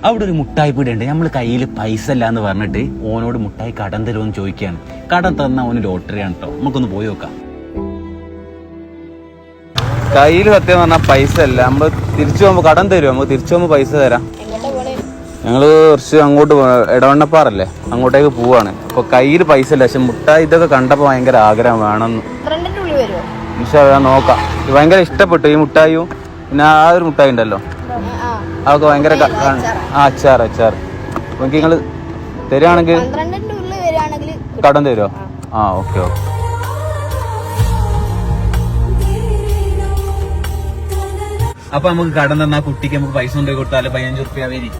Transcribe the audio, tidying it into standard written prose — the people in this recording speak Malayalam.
അവിടെ ഒരു മുട്ടായി പീടിയുണ്ട്. നമ്മൾ കയ്യിൽ പൈസ ഇല്ല എന്ന് പറഞ്ഞിട്ട് ഓനോട് മുട്ടായി കടം തരുമെന്ന് ചോദിക്കുകയാണ്. കടം തന്ന ഓന് ലോട്ടറിയാണ് കേട്ടോ. നമുക്കൊന്ന് പോയി നോക്കാം. കയ്യിൽ സത്യം പറഞ്ഞാൽ പൈസ ഇല്ല. നമ്മൾ തിരിച്ചു പോകുമ്പോ കടം തരുമോ? നമുക്ക് തിരിച്ചു പോകുമ്പോ പൈസ തരാം. ഞങ്ങള് കുറച്ച് അങ്ങോട്ട് ഇടവണ്ണപ്പാറല്ലേ, അങ്ങോട്ടേക്ക് പോവാണ്. അപ്പൊ കയ്യിൽ പൈസ ഇല്ല. പക്ഷെ മുട്ടായി ഇതൊക്കെ കണ്ടപ്പോ ഭയങ്കര ആഗ്രഹം വേണമെന്ന്. ഞാൻ നോക്കാം. ഭയങ്കര ഇഷ്ടപ്പെട്ടു ഈ മുട്ടായും. പിന്നെ ആ ഒരു മുട്ടായി ഉണ്ടല്ലോ, അതൊക്കെ ഭയങ്കര അച്ചാർ. നമുക്ക് നിങ്ങള് തരുവാണെങ്കിൽ കടം തരുമോ? ഓക്കെ. അപ്പൊ നമുക്ക് കടം തന്നാ കുട്ടിക്ക് നമുക്ക് പൈസ കൊണ്ടുപോയി കൊടുത്താലോ? 15 റുപ്യ വരി.